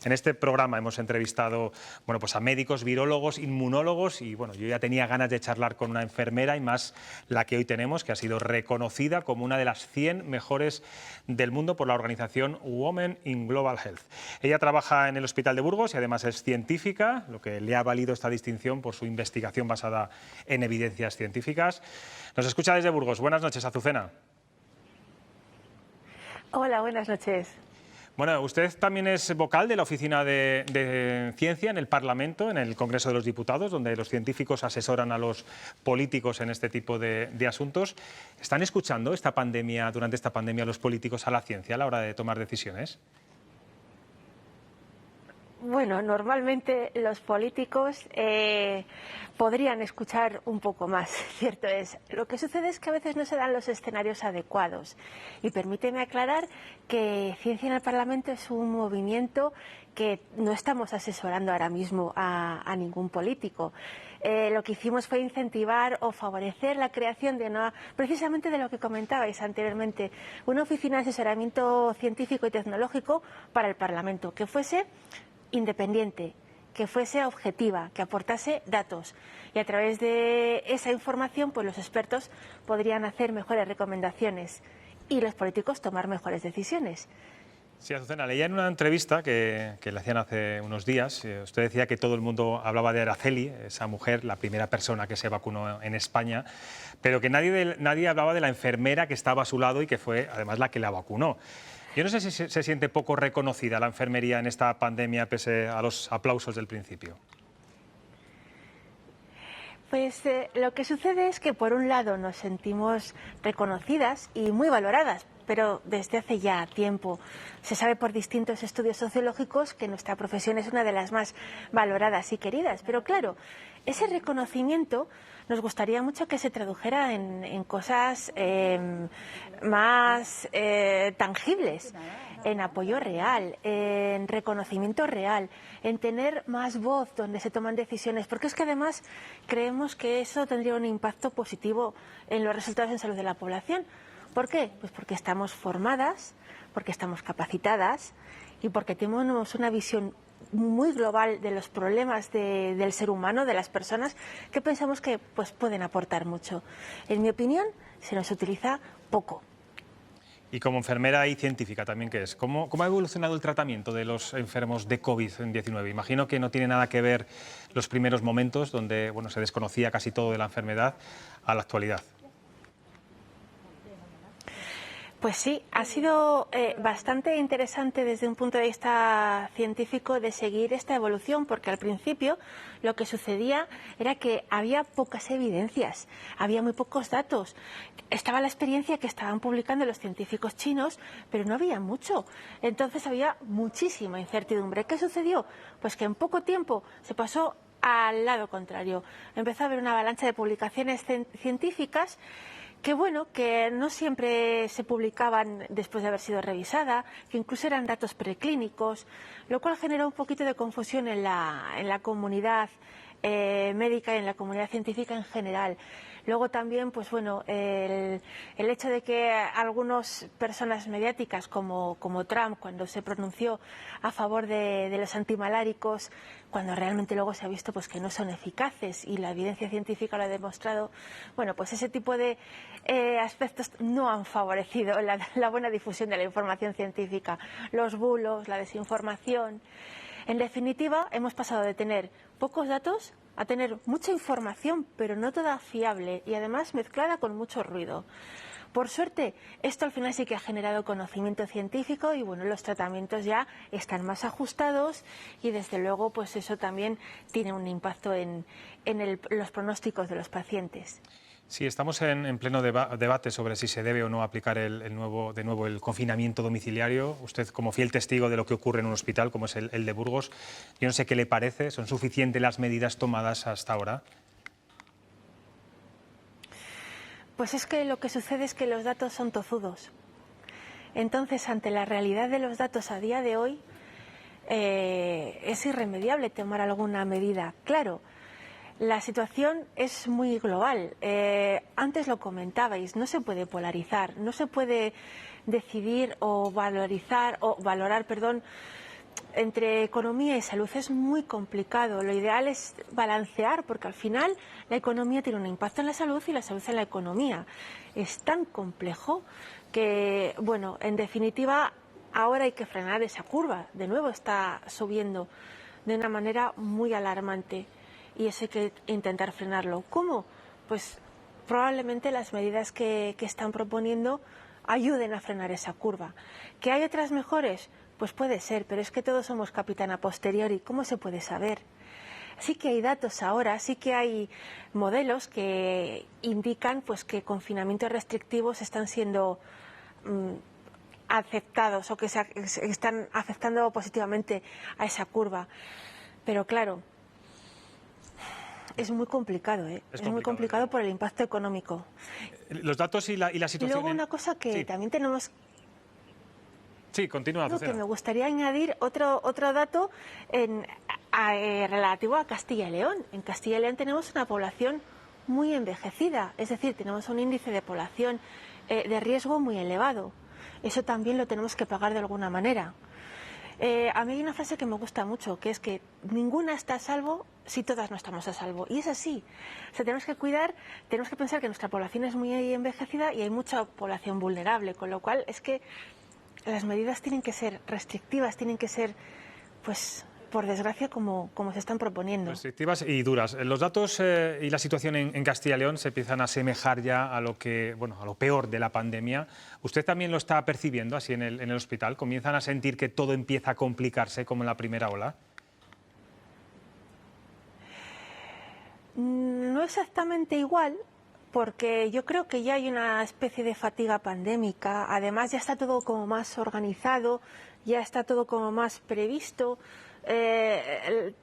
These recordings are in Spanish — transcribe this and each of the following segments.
En este programa hemos entrevistado pues a médicos, virólogos, inmunólogos y yo ya tenía ganas de charlar con una enfermera y más la que hoy tenemos, que ha sido reconocida como una de las 100 mejores del mundo por la organización Women in Global Health. Ella trabaja en el Hospital de Burgos y además es científica, lo que le ha valido esta distinción por su investigación basada en evidencias científicas. Nos escucha desde Burgos. Buenas noches, Azucena. Hola, buenas noches. Bueno, usted también es vocal de la Oficina de Ciencia en el Parlamento, en el Congreso de los Diputados, donde los científicos asesoran a los políticos en este tipo de asuntos. ¿Están escuchando durante esta pandemia los políticos a la ciencia a la hora de tomar decisiones? Bueno, normalmente los políticos podrían escuchar un poco más, cierto es. Lo que sucede es que a veces no se dan los escenarios adecuados. Y permíteme aclarar que Ciencia en el Parlamento es un movimiento que no estamos asesorando ahora mismo a ningún político. Lo que hicimos fue incentivar o favorecer la creación de precisamente de lo que comentabais anteriormente, una oficina de asesoramiento científico y tecnológico para el Parlamento, que fuese independiente, que fuese objetiva, que aportase datos y a través de esa información pues los expertos podrían hacer mejores recomendaciones y los políticos tomar mejores decisiones. Sí, Azucena, leía en una entrevista que le hacían hace unos días, usted decía que todo el mundo hablaba de Araceli, esa mujer, la primera persona que se vacunó en España, pero que nadie hablaba de la enfermera que estaba a su lado y que fue además la que la vacunó. Yo no sé si se siente poco reconocida la enfermería en esta pandemia pese a los aplausos del principio. Pues lo que sucede es que por un lado nos sentimos reconocidas y muy valoradas, pero desde hace ya tiempo se sabe por distintos estudios sociológicos que nuestra profesión es una de las más valoradas y queridas. Pero claro, ese reconocimiento nos gustaría mucho que se tradujera en cosas más tangibles, en apoyo real, en reconocimiento real, en tener más voz donde se toman decisiones, porque es que además creemos que eso tendría un impacto positivo en los resultados en salud de la población. ¿Por qué? Pues porque estamos formadas, porque estamos capacitadas y porque tenemos una visión muy global de los problemas del ser humano, de las personas, que pensamos que pues, pueden aportar mucho. En mi opinión, se nos utiliza poco. Y como enfermera y científica también, ¿qué es? ¿Cómo ha evolucionado el tratamiento de los enfermos de COVID-19? Imagino que no tiene nada que ver los primeros momentos donde se desconocía casi todo de la enfermedad a la actualidad. Pues sí, ha sido bastante interesante desde un punto de vista científico de seguir esta evolución, porque al principio lo que sucedía era que había pocas evidencias, había muy pocos datos. Estaba la experiencia que estaban publicando los científicos chinos, pero no había mucho. Entonces había muchísima incertidumbre. ¿Qué sucedió? Pues que en poco tiempo se pasó al lado contrario. Empezó a haber una avalancha de publicaciones científicas que no siempre se publicaban después de haber sido revisada, que incluso eran datos preclínicos, lo cual generó un poquito de confusión en la comunidad médica y en la comunidad científica en general. Luego también, el hecho de que algunas personas mediáticas como Trump, cuando se pronunció a favor de los antimaláricos, cuando realmente luego se ha visto que no son eficaces y la evidencia científica lo ha demostrado, pues ese tipo de aspectos no han favorecido la buena difusión de la información científica, los bulos, la desinformación. En definitiva, hemos pasado de tener pocos datos a tener mucha información, pero no toda fiable y además mezclada con mucho ruido. Por suerte, esto al final sí que ha generado conocimiento científico y los tratamientos ya están más ajustados y desde luego eso también tiene un impacto en los pronósticos de los pacientes. Sí, estamos en pleno debate sobre si se debe o no aplicar de nuevo el confinamiento domiciliario. Usted, como fiel testigo de lo que ocurre en un hospital como es el de Burgos, yo no sé qué le parece. ¿Son suficientes las medidas tomadas hasta ahora? Pues es que lo que sucede es que los datos son tozudos. Entonces, ante la realidad de los datos a día de hoy, es irremediable tomar alguna medida. Claro, la situación es muy global. Antes lo comentabais, no se puede polarizar, no se puede decidir o valorar entre economía y salud es muy complicado. Lo ideal es balancear, porque al final la economía tiene un impacto en la salud y la salud en la economía. Es tan complejo que, bueno, en definitiva, ahora hay que frenar esa curva. De nuevo está subiendo de una manera muy alarmante y eso hay que intentar frenarlo. ¿Cómo? Pues probablemente las medidas que están proponiendo ayuden a frenar esa curva. ¿Que hay otras mejores? Pues puede ser, pero es que todos somos capitán a posteriori. ¿Cómo se puede saber? Sí que hay datos ahora, sí que hay modelos que indican pues que confinamientos restrictivos están siendo aceptados o que están afectando positivamente a esa curva. Pero claro, es muy complicado, ¿eh? Es muy complicado por el impacto económico. Los datos y la situación... Y luego una cosa que también tenemos... Sí, continúa, Azucena. Que me gustaría añadir otro dato relativo a Castilla y León. En Castilla y León tenemos una población muy envejecida, es decir, tenemos un índice de población de riesgo muy elevado. Eso también lo tenemos que pagar de alguna manera. A mí hay una frase que me gusta mucho, que es que ninguna está a salvo si todas no estamos a salvo. Y es así. O sea, tenemos que cuidar, tenemos que pensar que nuestra población es muy envejecida y hay mucha población vulnerable, con lo cual es que las medidas tienen que ser restrictivas, tienen que ser, pues, por desgracia, como se están proponiendo. Restrictivas y duras. Los datos y la situación en Castilla y León se empiezan a asemejar ya a lo peor de la pandemia. ¿Usted también lo está percibiendo así en el hospital? ¿Comienzan a sentir que todo empieza a complicarse como en la primera ola? No exactamente igual, porque yo creo que ya hay una especie de fatiga pandémica. Además, ya está todo como más organizado, ya está todo como más previsto.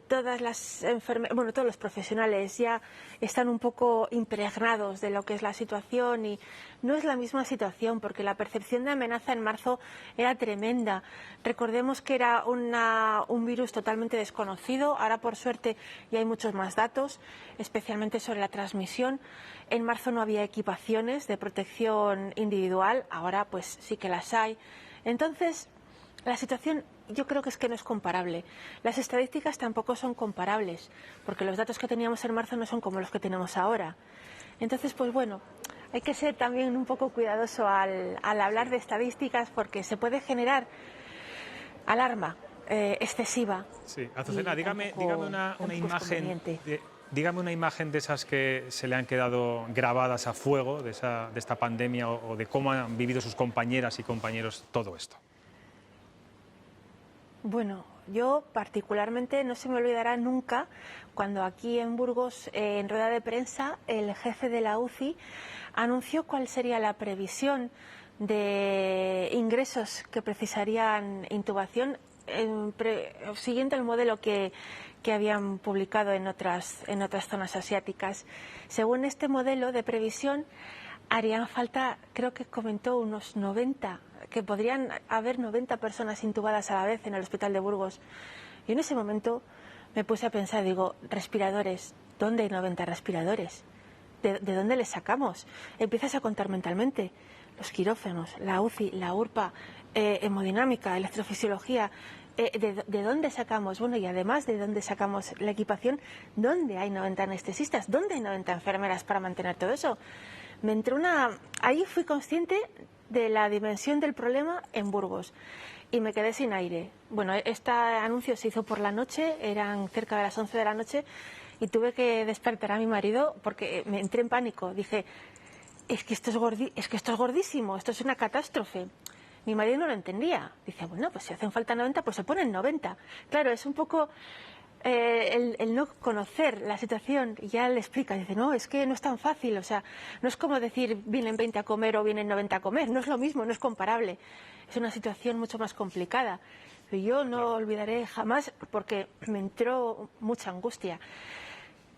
Todas las todos los profesionales ya están un poco impregnados de lo que es la situación y no es la misma situación porque la percepción de amenaza en marzo era tremenda. Recordemos que era un virus totalmente desconocido. Ahora, por suerte, ya hay muchos más datos, especialmente sobre la transmisión. En marzo no había equipaciones de protección individual, ahora pues sí que las hay. Entonces, la situación yo creo que no es comparable. Las estadísticas tampoco son comparables, porque los datos que teníamos en marzo no son como los que tenemos ahora. Entonces, pues bueno, hay que ser también un poco cuidadoso al hablar de estadísticas, porque se puede generar alarma excesiva. Sí, Azucena, dígame una imagen... Dígame una imagen de esas que se le han quedado grabadas a fuego, de esta pandemia o de cómo han vivido sus compañeras y compañeros todo esto. Bueno, yo particularmente no se me olvidará nunca cuando aquí en Burgos, en rueda de prensa, el jefe de la UCI anunció cuál sería la previsión de ingresos que precisarían intubación siguiendo el modelo que habían publicado en otras zonas asiáticas. Según este modelo de previsión, harían falta, creo que comentó, unos 90, que podrían haber 90 personas intubadas a la vez en el hospital de Burgos. Y en ese momento me puse a pensar, digo, respiradores, ¿dónde hay 90 respiradores? ¿De dónde les sacamos? Empiezas a contar mentalmente los quirófanos, la UCI, la URPA, hemodinámica, electrofisiología. ¿De dónde sacamos? Bueno, y además de dónde sacamos la equipación, ¿dónde hay 90 anestesistas? ¿Dónde hay 90 enfermeras para mantener todo eso? Me entró ahí fui consciente de la dimensión del problema en Burgos y me quedé sin aire. Bueno, este anuncio se hizo por la noche, eran cerca de las 11 de la noche y tuve que despertar a mi marido porque me entré en pánico. Dije, es que esto es gordísimo, esto es una catástrofe. Mi marido no lo entendía. Dice, bueno, pues si hacen falta 90, pues se ponen 90. Claro, es un poco... el no conocer la situación, ya le explica, dice, no, es que no es tan fácil, o sea, no es como decir vienen 20 a comer o vienen 90 a comer, no es lo mismo, no es comparable, es una situación mucho más complicada. Pero yo no olvidaré jamás porque me entró mucha angustia.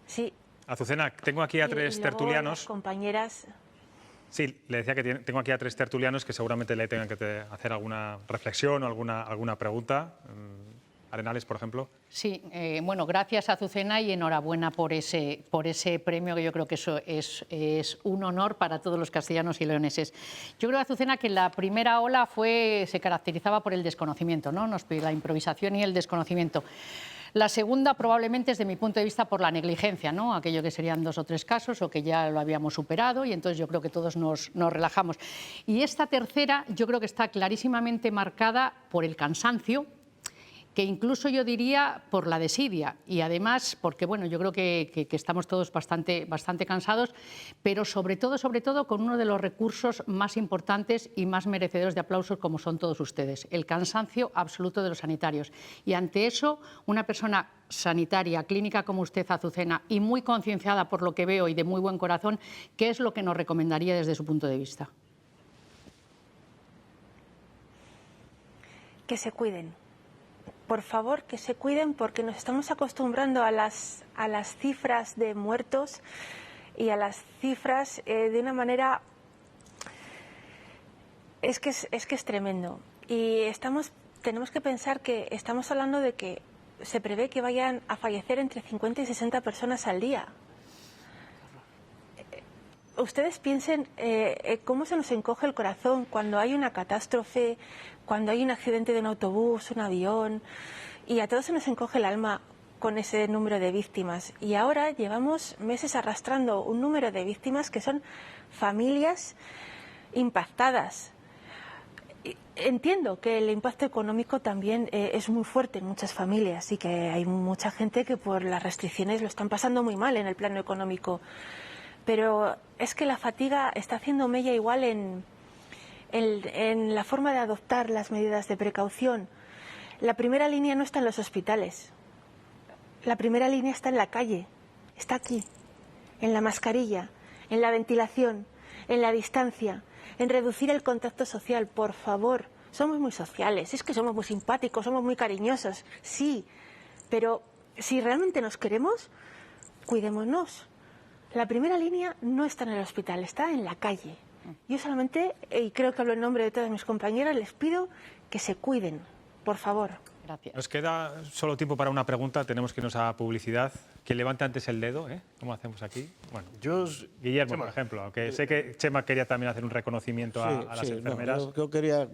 Sí. Azucena, tengo aquí a tres tertulianos. Compañeras. Sí, le decía que tengo aquí a tres tertulianos que seguramente le tengan que hacer alguna reflexión o alguna pregunta. Arenales, por ejemplo. Sí, bueno, gracias Azucena y enhorabuena por ese premio, que yo creo que eso es un honor para todos los castellanos y leoneses. Yo creo, Azucena, que la primera ola se caracterizaba por el desconocimiento, ¿no? La improvisación y el desconocimiento. La segunda probablemente, desde mi punto de vista, por la negligencia, ¿no? Aquello que serían 2 o 3 casos o que ya lo habíamos superado, y entonces yo creo que todos nos relajamos. Y esta tercera yo creo que está clarísimamente marcada por el cansancio, que incluso yo diría por la desidia, y además porque bueno, yo creo que estamos todos bastante cansados, pero sobre todo con uno de los recursos más importantes y más merecedores de aplausos, como son todos ustedes, el cansancio absoluto de los sanitarios. Y ante eso, una persona sanitaria, clínica como usted, Azucena, y muy concienciada por lo que veo y de muy buen corazón, ¿qué es lo que nos recomendaría desde su punto de vista? Que se cuiden. Por favor, que se cuiden, porque nos estamos acostumbrando a las cifras de muertos y a las cifras de una manera... Es que es tremendo. Y tenemos que pensar que estamos hablando de que se prevé que vayan a fallecer entre 50 y 60 personas al día. Ustedes piensen cómo se nos encoge el corazón cuando hay una catástrofe, cuando hay un accidente de un autobús, un avión, y a todos se nos encoge el alma con ese número de víctimas. Y ahora llevamos meses arrastrando un número de víctimas que son familias impactadas. Entiendo que el impacto económico también es muy fuerte en muchas familias y que hay mucha gente que por las restricciones lo están pasando muy mal en el plano económico. Pero es que la fatiga está haciendo mella igual en la forma de adoptar las medidas de precaución. La primera línea no está en los hospitales. La primera línea está en la calle. Está aquí, en la mascarilla, en la ventilación, en la distancia, en reducir el contacto social. Por favor, somos muy sociales, es que somos muy simpáticos, somos muy cariñosos, sí, pero si realmente nos queremos, cuidémonos. La primera línea no está en el hospital, está en la calle. Yo solamente, y creo que hablo en nombre de todas mis compañeras, les pido que se cuiden, por favor. Gracias. Nos queda solo tiempo para una pregunta, tenemos que irnos a publicidad. Que levante antes el dedo, ¿eh? ¿Cómo hacemos aquí? Bueno, Guillermo, por ejemplo, aunque sé que Chema quería también hacer un reconocimiento a las enfermeras. No, yo quería,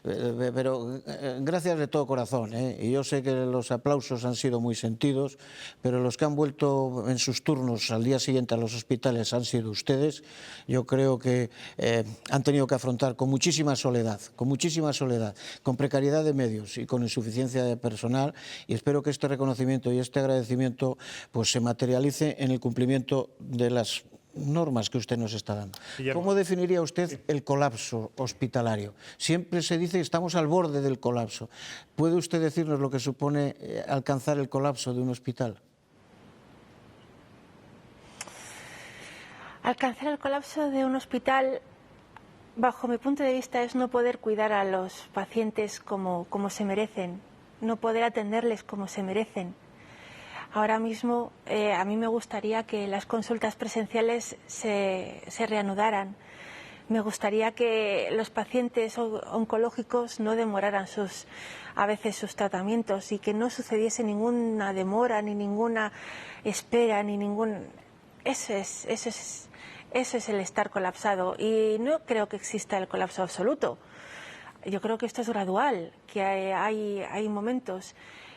pero gracias de todo corazón, ¿eh? Y yo sé que los aplausos han sido muy sentidos, pero los que han vuelto en sus turnos al día siguiente a los hospitales han sido ustedes. Yo creo que han tenido que afrontar con muchísima soledad, con precariedad de medios y con insuficiencia de personal, y espero que este reconocimiento y este agradecimiento pues se materialice en el cumplimiento de las normas que usted nos está dando. Guillermo. ¿Cómo definiría usted el colapso hospitalario? Siempre se dice que estamos al borde del colapso. ¿Puede usted decirnos lo que supone alcanzar el colapso de un hospital? Alcanzar el colapso de un hospital, bajo mi punto de vista, es no poder cuidar a los pacientes como se merecen, no poder atenderles como se merecen. Ahora mismo a mí me gustaría que las consultas presenciales se reanudaran. Me gustaría que los pacientes oncológicos no demoraran a veces sus tratamientos y que no sucediese ninguna demora, ni ninguna espera, ni ningún... Eso es el estar colapsado. Y no creo que exista el colapso absoluto. Yo creo que esto es gradual, que hay momentos.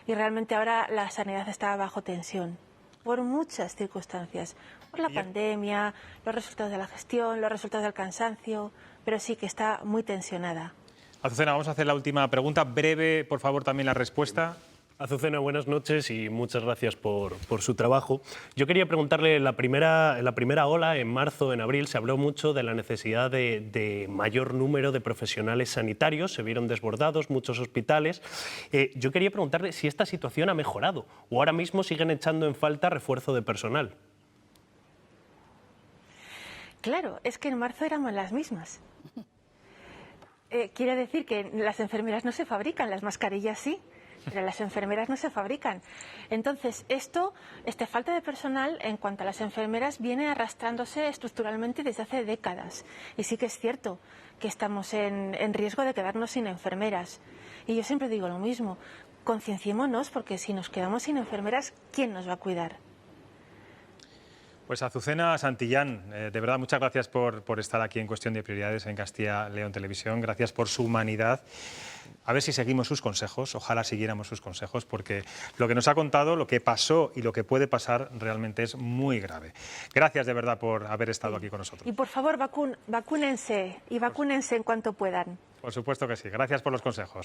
Y realmente ahora la sanidad está bajo tensión, por muchas circunstancias, por la pandemia, los resultados de la gestión, los resultados del cansancio, pero sí que está muy tensionada. Azucena, vamos a hacer la última pregunta. Breve, por favor, también la respuesta. Azucena, buenas noches y muchas gracias por su trabajo. Yo quería preguntarle, en la primera ola, en marzo, en abril, se habló mucho de la necesidad de mayor número de profesionales sanitarios, se vieron desbordados muchos hospitales. Yo quería preguntarle si esta situación ha mejorado o ahora mismo siguen echando en falta refuerzo de personal. Claro, es que en marzo éramos las mismas. Quiere decir que las enfermeras no se fabrican, las mascarillas sí, pero las enfermeras no se fabrican. Entonces, esta falta de personal en cuanto a las enfermeras viene arrastrándose estructuralmente desde hace décadas. Y sí que es cierto que estamos en riesgo de quedarnos sin enfermeras. Y yo siempre digo lo mismo. concienciémonos, porque si nos quedamos sin enfermeras, ¿quién nos va a cuidar? Pues Azucena Santillán, de verdad muchas gracias por estar aquí en Cuestión de Prioridades en Castilla León Televisión, gracias por su humanidad. A ver si seguimos sus consejos, ojalá siguiéramos sus consejos, porque lo que nos ha contado, lo que pasó y lo que puede pasar realmente es muy grave. Gracias de verdad por haber estado aquí con nosotros. Y por favor, vacúnense y vacúnense en cuanto puedan. Por supuesto que sí, gracias por los consejos.